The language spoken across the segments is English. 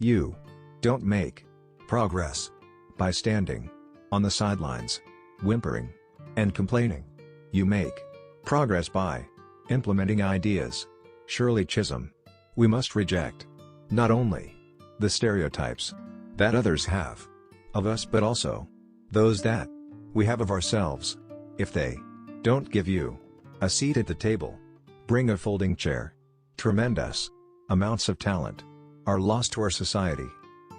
You don't make progress by standing on the sidelines, whimpering and complaining. You make progress by implementing ideas. Shirley Chisholm. We must reject not only the stereotypes that others have of us but also those that we have of ourselves. If they don't give you a seat at the table, bring a folding chair. Tremendous amounts of talent are lost to our society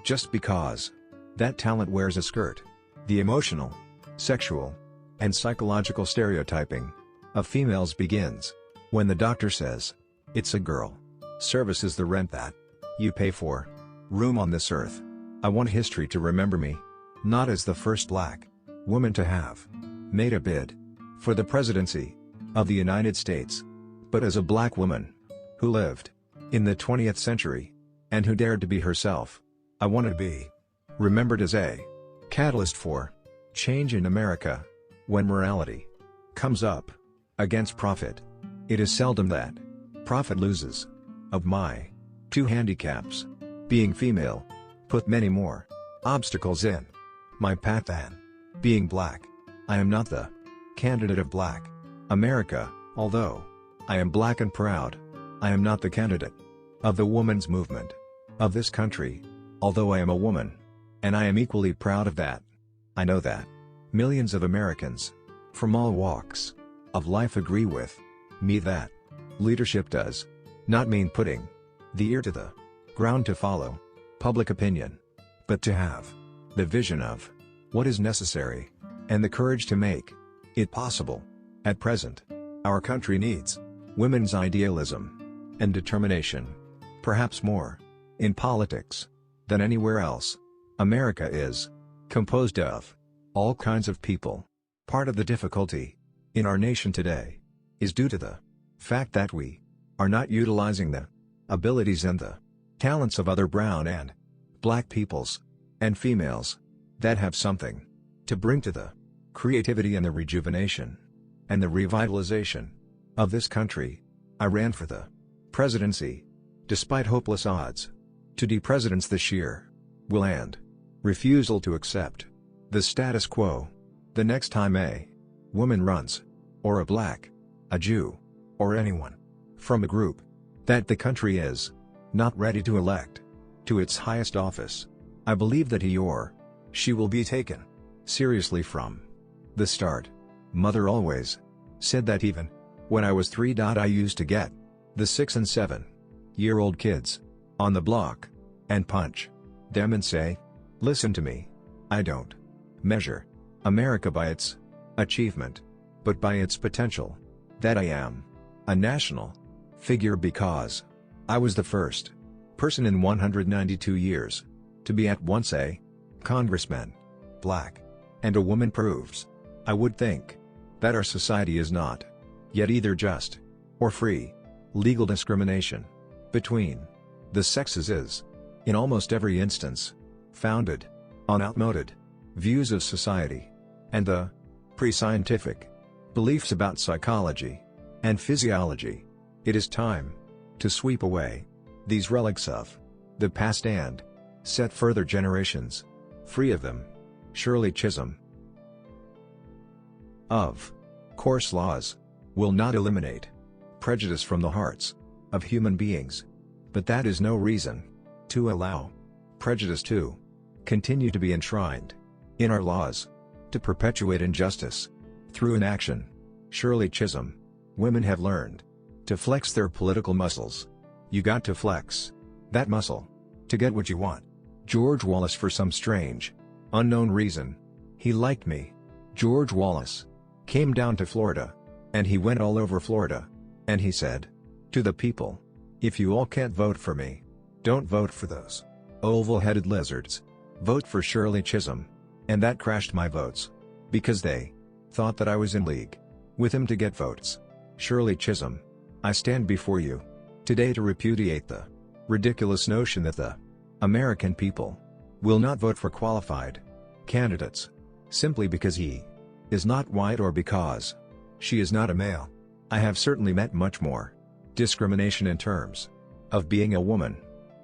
just because that talent wears a skirt. The emotional, sexual, and psychological stereotyping of females begins when the doctor says, "It's a girl." Service is the rent that you pay for room on this earth. I want history to remember me, not as the first black woman to have made a bid for the presidency of the United States, but as a black woman who lived in the 20th century and who dared to be herself. I want to be remembered as a catalyst for change in America. When morality comes up against profit, it is seldom that profit loses. Of my two handicaps, being female put many more obstacles in my path than being black. I am not the candidate of Black America, although I am black and proud. I am not the candidate of the woman's movement of this country, although I am a woman, and I am equally proud of that. I know that millions of Americans from all walks of life agree with me that leadership does not mean putting the ear to the ground to follow public opinion, but to have the vision of what is necessary and the courage to make it possible. At present, our country needs women's idealism and determination, perhaps more in politics than anywhere else. America is composed of all kinds of people. Part of the difficulty in our nation today is due to the fact that we are not utilizing the abilities and the talents of other brown and black peoples and females that have something to bring to the creativity and the rejuvenation and the revitalization of this country. I ran for the presidency despite hopeless odds. To presidents this year will and refusal to accept the status quo. The next time a woman runs, or a black, a Jew, or anyone from a group that the country is not ready to elect to its highest office, I believe that he or she will be taken seriously from the start. Mother always said that even when I was 3. I used to get the 6 and 7-year-old kids on the block and punch them and say, "Listen to me. I don't measure America by its achievement, but by its potential. That I am a national figure because I was the first person in 192 years to be at once a congressman, black, and a woman proves. I would think that our society is not yet either just or free. Legal discrimination between the sexes is, in almost every instance, founded on outmoded views of society and the pre-scientific beliefs about psychology and physiology. It is time to sweep away these relics of the past and set further generations free of them. Shirley Chisholm. Of course, laws will not eliminate prejudice from the hearts of human beings, but that is no reason to allow prejudice to continue to be enshrined in our laws, to perpetuate injustice through inaction. Shirley Chisholm. Women have learned to flex their political muscles. You got to flex that muscle to get what you want. George Wallace. For some strange, unknown reason, he liked me. George Wallace came down to Florida, and he went all over Florida, and he said to the people, "If you all can't vote for me, don't vote for those oval-headed lizards. Vote for Shirley Chisholm." And that crashed my votes, because they thought that I was in league with him to get votes. Shirley Chisholm. I stand before you today to repudiate the ridiculous notion that the American people will not vote for qualified candidates simply because he is not white or because she is not a male. I have certainly met much more discrimination in terms of being a woman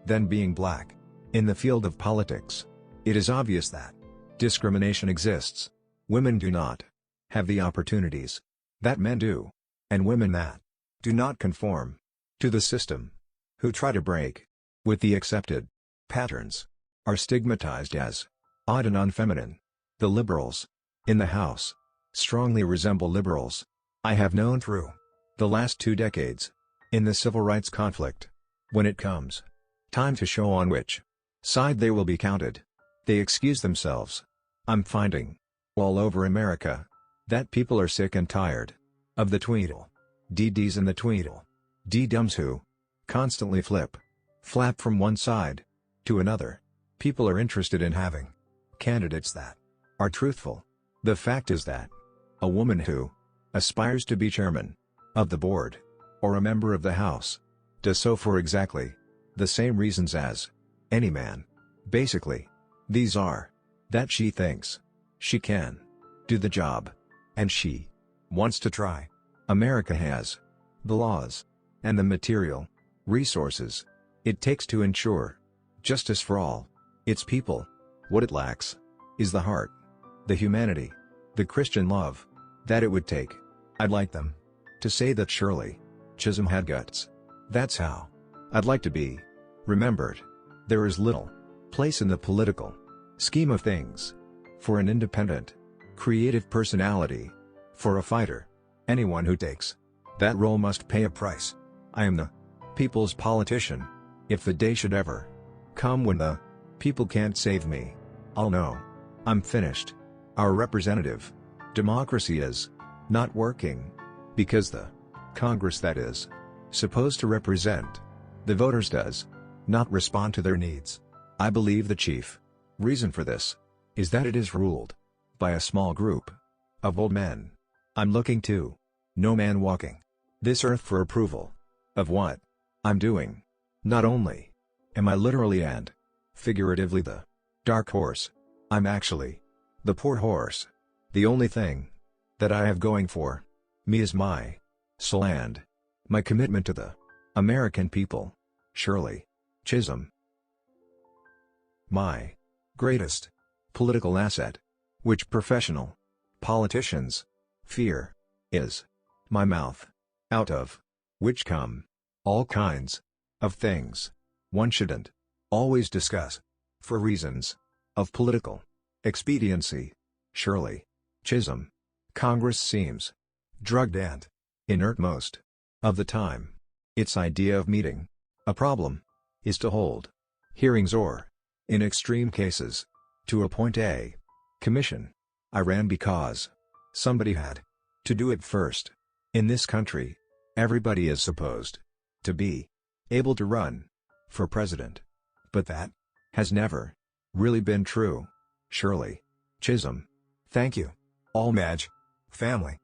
than being black. In the field of politics, it is obvious that discrimination exists. Women do not have the opportunities that men do, and women that do not conform to the system, who try to break with the accepted patterns, are stigmatized as odd and unfeminine. The liberals in the House strongly resemble liberals I have known through the last 2 decades in the civil rights conflict. When it comes time to show on which side they will be counted, they excuse themselves. I'm finding all over America that people are sick and tired of the Tweedle DDs and the Tweedle D-dums who constantly flap from one side to another. People are interested in having candidates that are truthful. The fact is that a woman who aspires to be chairman of the board or a member of the House does so for exactly the same reasons as any man. Basically, these are that she thinks she can do the job, and she wants to try. America has the laws and the material resources it takes to ensure justice for all its people. What it lacks is the heart, the humanity, the Christian love that it would take. I'd like them to say that Shirley Chisholm had guts. That's how I'd like to be remembered. There is little place in the political scheme of things for an independent, creative personality, for a fighter. Anyone who takes that role must pay a price. I am the people's politician. If the day should ever come when the people can't save me, I'll know I'm finished. Our representative democracy is not working because the Congress that is supposed to represent the voters does not respond to their needs. I believe the chief reason for this is that it is ruled by a small group of old men. I'm looking to no man walking this earth for approval of what I'm doing. Not only am I literally and figuratively the dark horse, I'm actually the poor horse. The only thing that I have going for me is my soul and my commitment to the American people. Shirley Chisholm. My greatest political asset, which professional politicians fear, is my mouth, out of which come all kinds of things one shouldn't always discuss for reasons of political expediency. Shirley Chisholm. Congress seems drugged and inert most of the time. Its idea of meeting a problem is to hold hearings or, in extreme cases, to appoint a commission. I ran because somebody had to do it first. In this country, everybody is supposed to be able to run for president. But that has never really been true. Shirley Chisholm. Thank you, all Madge family.